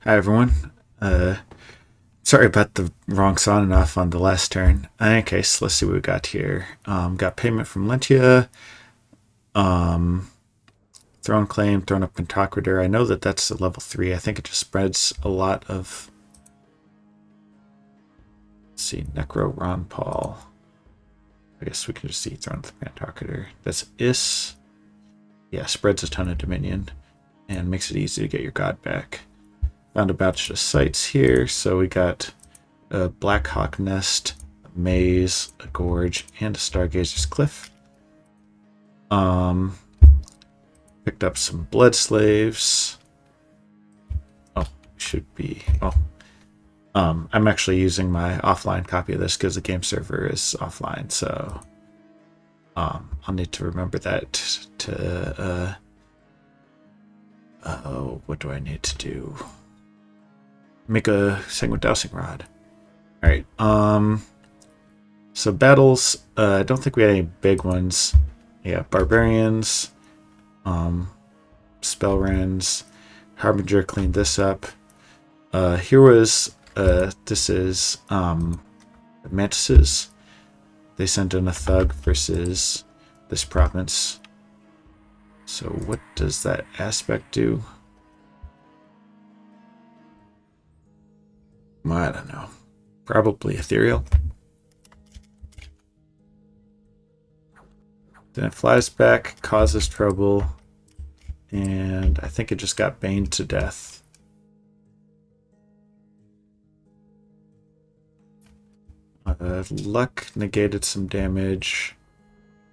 Hi everyone. Uh, Sorry about the wrong on and off on the last turn. In any case, let's see what we got here. Got payment from Lentia. Um, Throne claim, Throne of Pentocrator. I know that that's a level 3. I think it just spreads a lot of. Let's see, Necro Ron Paul. I guess we can just see Throne of Pentocrator. That's Is. Yeah, spreads a ton of Dominion and makes it easy to get your god back. Found a batch of sites here, so we got a Black Hawk Nest, a Maze, a Gorge, and a Stargazer's Cliff. Picked up some Blood Slaves. Oh, should be. Oh, I'm actually using my offline copy of this because the game server is offline, so I'll need to remember that to. What do I need to do? Make a Sanguine Dowsing Rod. Alright, so battles, I don't think we had any big ones. Yeah, Barbarians, Spellrens, Harbinger cleaned this up. Here was, this is, Mantises. They sent in a Thug versus this province. So what does that aspect do? I don't know. Probably ethereal. Then it flies back, causes trouble, and I think it just got baned to death. Luck negated some damage.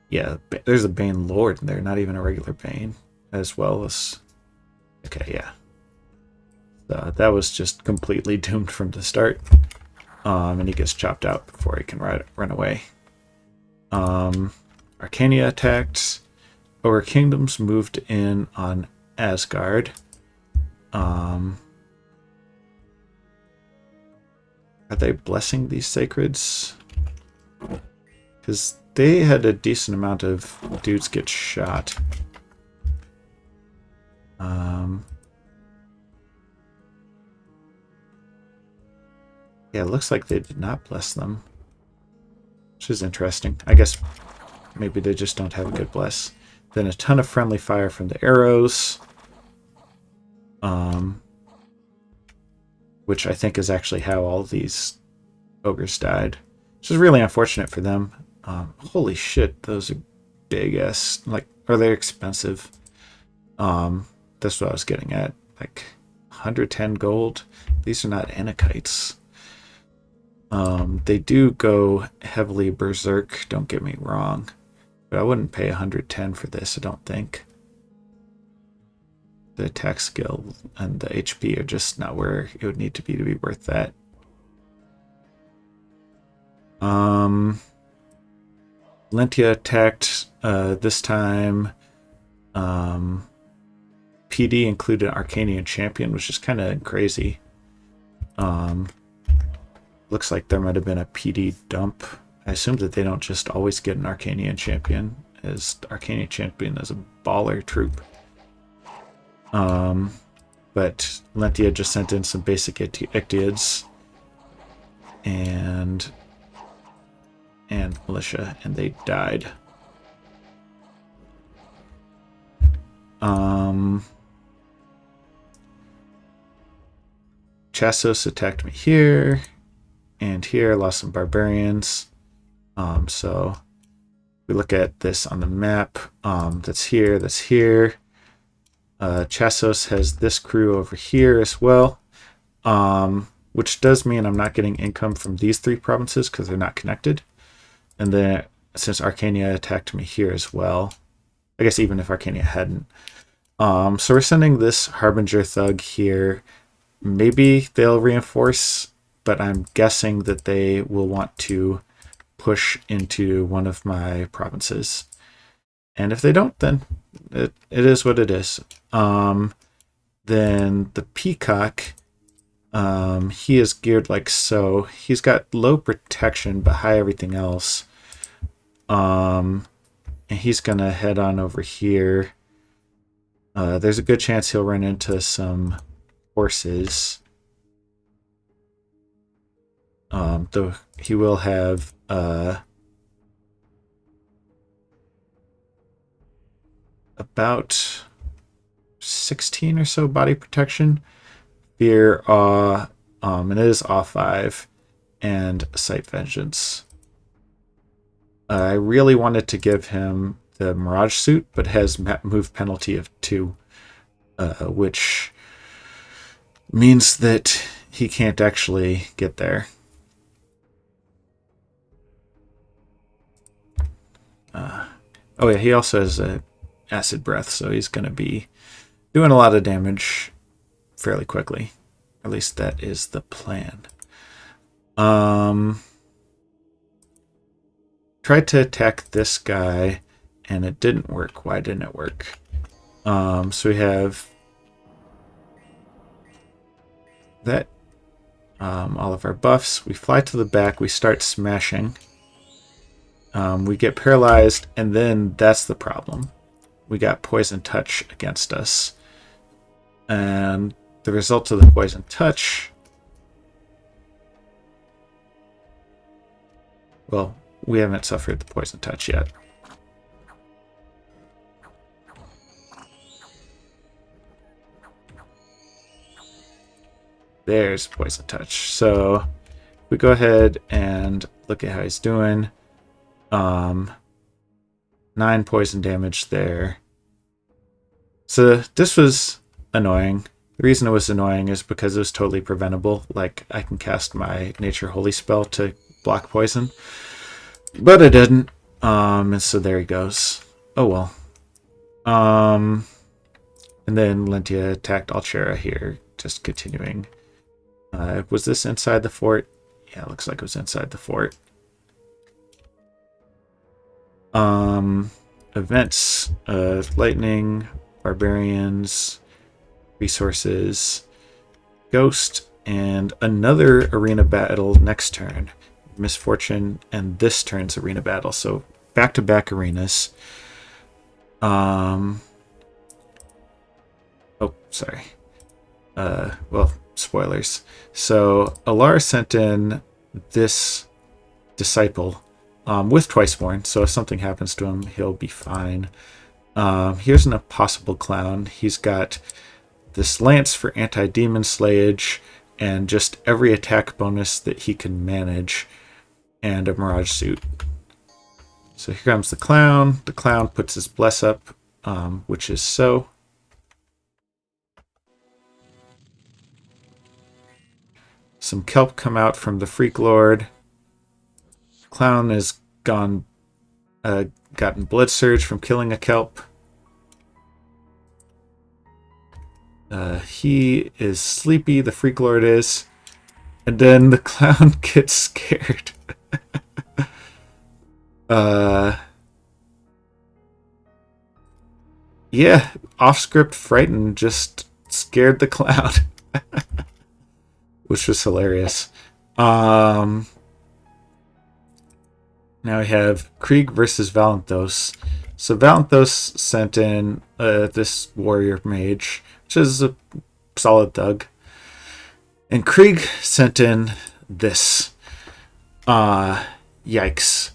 Yeah, there's a Bane Lord in there, not even a regular Bane, as well as... Okay, yeah. That was just completely doomed from the start. And he gets chopped out before he can run away. Arcania attacked. Ogre Kingdoms moved in on Asgard. Are they blessing these sacreds? Because they had a decent amount of dudes get shot. Yeah, it looks like they did not bless them. Which is interesting. I guess maybe they just don't have a good bless. Then a ton of friendly fire from the arrows. Which I think is actually how all these ogres died. Which is really unfortunate for them. Holy shit, those are big ass, like, are they expensive? That's what I was getting at. Like 110 gold. These are not Anakites. They do go heavily berserk, don't get me wrong. But I wouldn't pay 110 for this, I don't think. The attack skill and the HP are just not where it would need to be worth that. Lentia attacked this time. PD included an Arcanian champion, which is kind of crazy. Looks like there might have been a PD dump. I assume that they don't just always get an Arcanian champion, as the Arcanian champion is a baller troop. But Lentia just sent in some basic Ictiids and militia, and they died. Chassos attacked me here. And here, lost some barbarians. So we look at this on the map. That's here, that's here. Chassos has this crew over here as well. Which does mean I'm not getting income from these three provinces because they're not connected. And then since Arcania attacked me here as well, I guess even if Arcania hadn't. So we're sending this Harbinger Thug here. Maybe they'll reinforce, but I'm guessing that they will want to push into one of my provinces. And if they don't, then it is what it is. Then the Peacock, he is geared like so. He's got low protection, but high everything else. And he's going to head on over here. There's a good chance he'll run into some forces. Though he will have about 16 or so body protection, fear, awe, and it is awe 5, and sight vengeance. I really wanted to give him the Mirage suit, but has move penalty of 2, which means that he can't actually get there. Oh yeah, he also has a acid breath, so he's going to be doing a lot of damage fairly quickly. At least that is the plan. Tried to attack this guy, and it didn't work. Why didn't it work? So we have that. All of our buffs. We fly to the back. We start smashing. We get paralyzed, and then that's the problem. We got poison touch against us. And the result of the poison touch... Well, we haven't suffered the poison touch yet. There's poison touch. So we go ahead and look at how he's doing. 9 poison damage there. So this was annoying. The reason it was annoying is because it was totally preventable. Like, I can cast my Nature Holy spell to block poison. But I didn't. And so there he goes. Oh well. And then Lentia attacked Altera here. Just continuing. Was this inside the fort? Yeah, it looks like it was inside the fort. Events, lightning, barbarians, resources, ghost, and another arena battle next turn. Misfortune, and this turn's arena battle. So back-to-back arenas. Oh, sorry. Well, spoilers. So Alara sent in this disciple with Twiceborn, so if something happens to him, he'll be fine. Here's an impossible clown. He's got this lance for anti-demon slayage and just every attack bonus that he can manage, and a Mirage suit. So here comes the clown. The clown puts his bless up, which is so. Some kelp come out from the Freak Lord. Clown has gotten blood surge from killing a kelp. He is sleepy, the Freak Lord is. And then the clown gets scared. Yeah, off-script frightened just scared the clown. Which was hilarious. Now we have Krieg versus Valanthos. So Valanthos sent in this warrior mage, which is a solid thug. And Krieg sent in this. Yikes.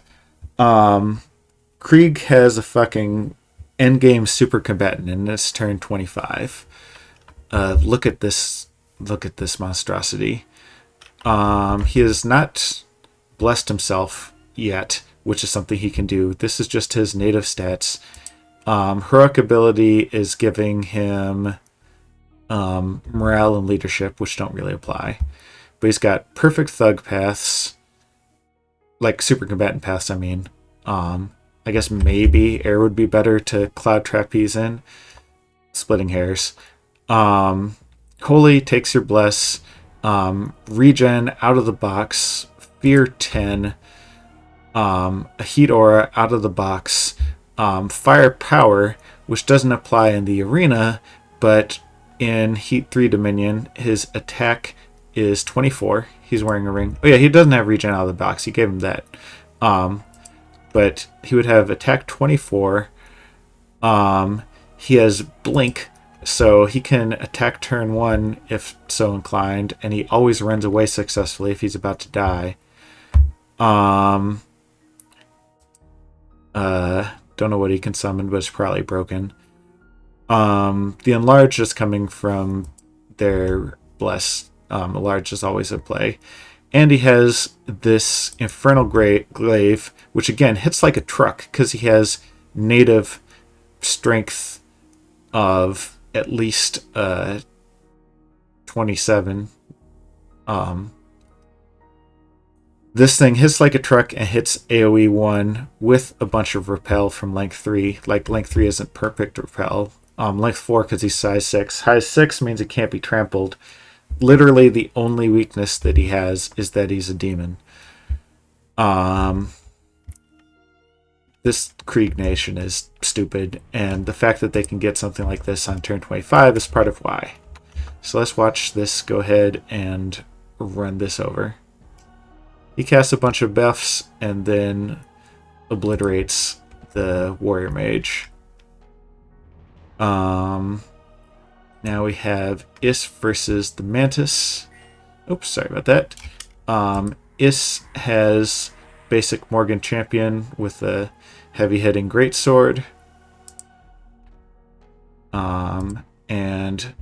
Krieg has a fucking endgame super combatant in this turn 25. Look at this monstrosity. He has not blessed himself yet, which is something he can do. This is just his native stats. Heroic ability is giving him morale and leadership, which don't really apply. But he's got perfect thug paths, like super combatant paths, I mean. I guess maybe air would be better to cloud trapeze in. Splitting hairs. Holy takes your bless. Regen out of the box. Fear 10. A heat aura out of the box. Fire power, which doesn't apply in the arena, but in Heat 3 Dominion, his attack is 24. He's wearing a ring. Oh yeah, he doesn't have regen out of the box. He gave him that. But he would have attack 24. He has blink, So he can attack turn 1 if so inclined, and he always runs away successfully if he's about to die. Don't know what he can summon, but it's probably broken. The Enlarge is coming from their Bless. Enlarge is always in play. And he has this Infernal Glaive, which again hits like a truck because he has native strength of at least 27. This thing hits like a truck and hits AoE 1 with a bunch of repel from length 3. Like, length 3 isn't perfect repel. Length 4 because he's size 6. Size 6 means it can't be trampled. Literally the only weakness that he has is that he's a demon. This Krieg Nation is stupid, and the fact that they can get something like this on turn 25 is part of why. So let's watch this go ahead and run this over. He casts a bunch of buffs and then obliterates the Warrior Mage. Now we have Is versus the Mantis. Oops, sorry about that. Is has basic Morgan Champion with a heavy-hitting greatsword. And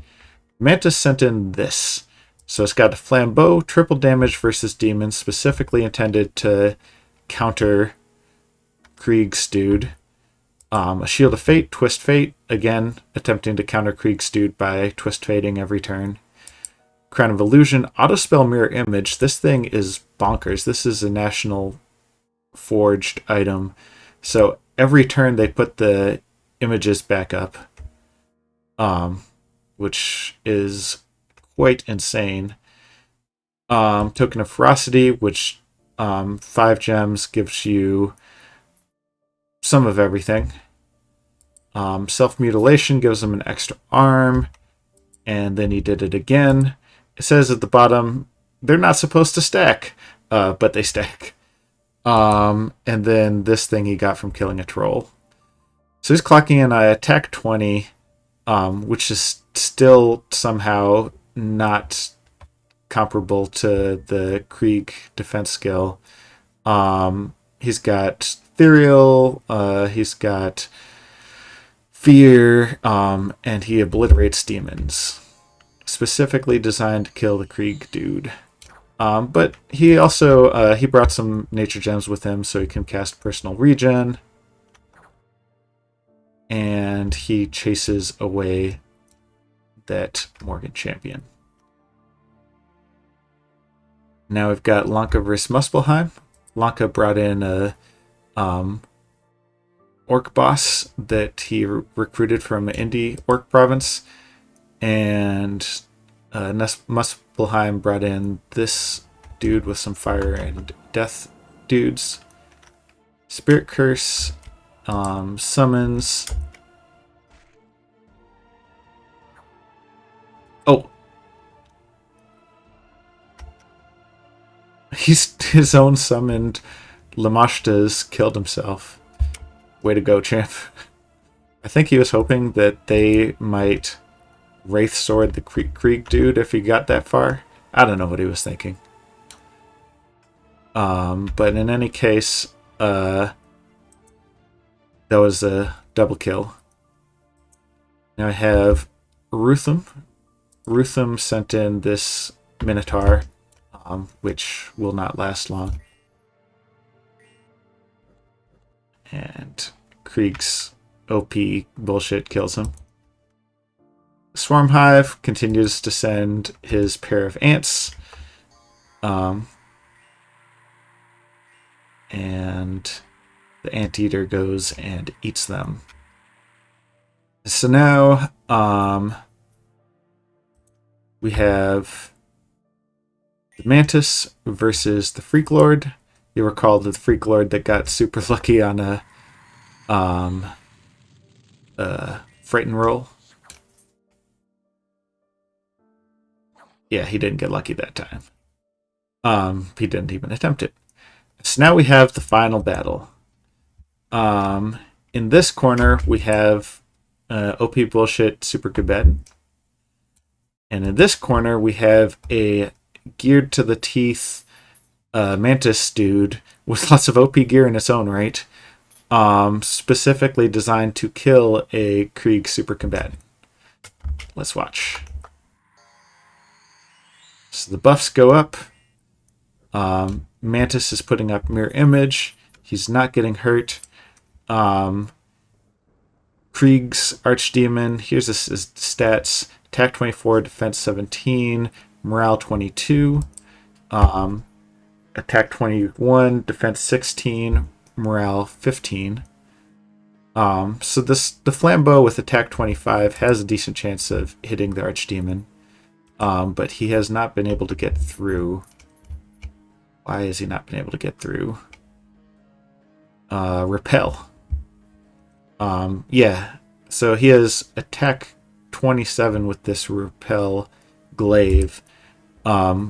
Mantis sent in this. So it's got a Flambeau, triple damage versus demons, specifically intended to counter Krieg's Dude. A Shield of Fate, Twist Fate, again, attempting to counter Krieg's Dude by Twist Fating every turn. Crown of Illusion, Autospell Mirror Image. This thing is bonkers. This is a national forged item. So every turn they put the images back up, which is quite insane. Token of Ferocity, which 5 gems gives you some of everything. Self-mutilation gives him an extra arm, and then he did it again. It says at the bottom, they're not supposed to stack, but they stack. And then this thing he got from killing a troll. So he's clocking in attack 20, which is still somehow not comparable to the Krieg defense skill. He's got Ethereal, he's got Fear, and he obliterates demons. Specifically designed to kill the Krieg Dude. But he also he brought some nature gems with him so he can cast personal regen. And he chases away that Morgan Champion. Now we've got Lanka versus Muspelheim. Lanka brought in a orc boss that he recruited from Indie Orc Province. And Muspelheim brought in this dude with some fire and death dudes. Spirit Curse, summons. Oh, his own summoned Lamashta's killed himself. Way to go, champ. I think he was hoping that they might Wraith Sword the Krieg Dude if he got that far. I don't know what he was thinking. But in any case, that was a double kill. Now I have Rutham. Rutham sent in this Minotaur, which will not last long. And Krieg's OP bullshit kills him. Swarm Hive continues to send his pair of ants. And the anteater goes and eats them. So now we have the Mantis versus the Freak Lord. You recall the Freak Lord that got super lucky on a Frighten roll. Yeah, he didn't get lucky that time. He didn't even attempt it. So now we have the final battle. In this corner, we have OP bullshit, super combatant. And in this corner, we have a geared to the teeth Mantis dude with lots of OP gear in its own right, specifically designed to kill a Krieg super combatant. Let's watch. So the buffs go up. Mantis is putting up mirror image. He's not getting hurt. Krieg's Archdemon, here's his stats. Attack 24, defense 17, morale 22. Attack 21, defense 16, morale 15. So the Flambeau with attack 25 has a decent chance of hitting the Archdemon. But he has not been able to get through. Why has he not been able to get through? Repel. Yeah, so he has attack 27 with this Repel glaive,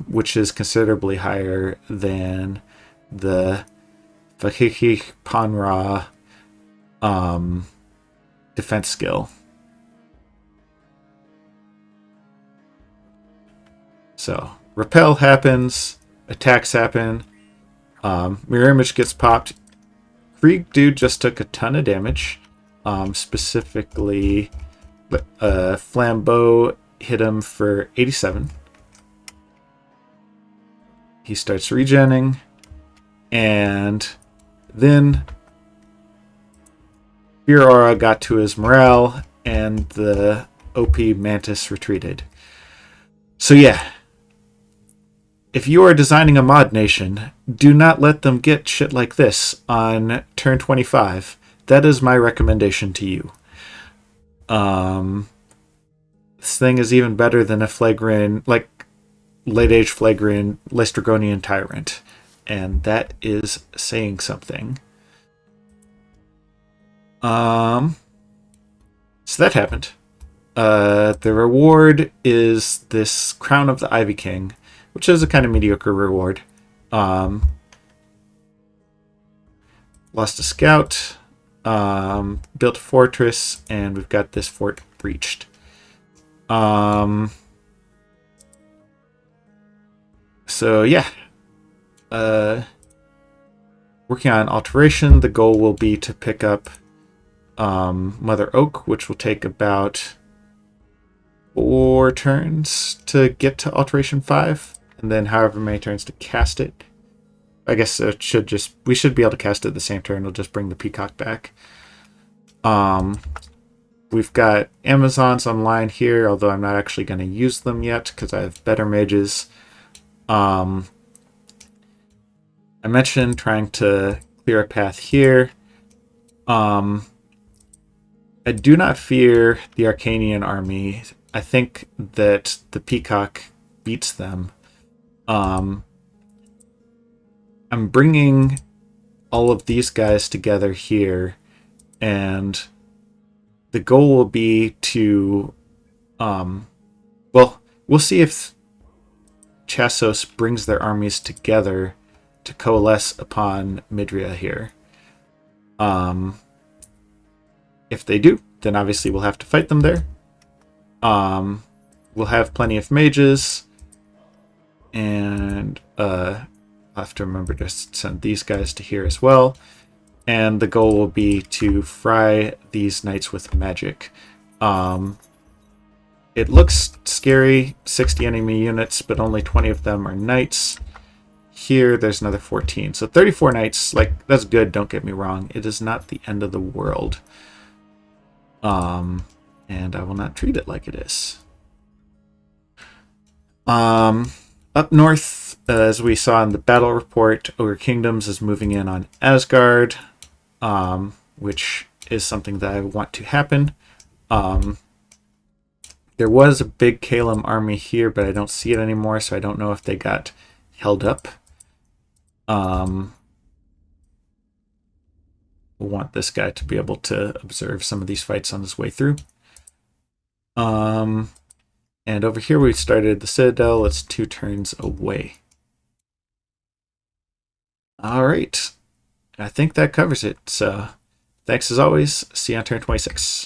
which is considerably higher than the Psyche Panra defense skill. So, Repel happens, attacks happen, mirror image gets popped. Krieg dude just took a ton of damage. Specifically, Flambeau hit him for 87. He starts regenning, and then Fear Aura got to his morale, and the OP Mantis retreated. So yeah, if you are designing a mod nation, do not let them get shit like this on turn 25. That is my recommendation to you. This thing is even better than a Flagrant, like late-age Flagrant Lestragonian Tyrant. And that is saying something. So that happened. The reward is this Crown of the Ivy King, which is a kind of mediocre reward. Lost a scout, built a fortress, and we've got this fort breached. So yeah, working on alteration. The goal will be to pick up Mother Oak, which will take about 4 turns to get to alteration 5, and then however many turns to cast it. I guess it should just, we should be able to cast it the same turn. We'll just bring the peacock back. We've got Amazons online here, although I'm not actually going to use them yet because I have better mages. I mentioned trying to clear a path here. I do not fear the Arcanian army. I think that the peacock beats them. I'm bringing all of these guys together here, and the goal will be to, well, we'll see if Chassos brings their armies together to coalesce upon Midria here. If they do, then obviously we'll have to fight them there. We'll have plenty of mages, and I'll have to remember to send these guys to here as well. And the goal will be to fry these knights with magic. It looks scary, 60 enemy units, but only 20 of them are knights. Here, there's another 14. So 34 knights, like, that's good, don't get me wrong. It is not the end of the world. And I will not treat it like it is. Up north, as we saw in the battle report, Ogre Kingdoms is moving in on Asgard, which is something that I want to happen. There was a big Kalem army here, but I don't see it anymore, so I don't know if they got held up. We'll want this guy to be able to observe some of these fights on his way through. And over here we started the Citadel. It's 2 turns away. All right. I think that covers it. So thanks as always. See you on turn 26.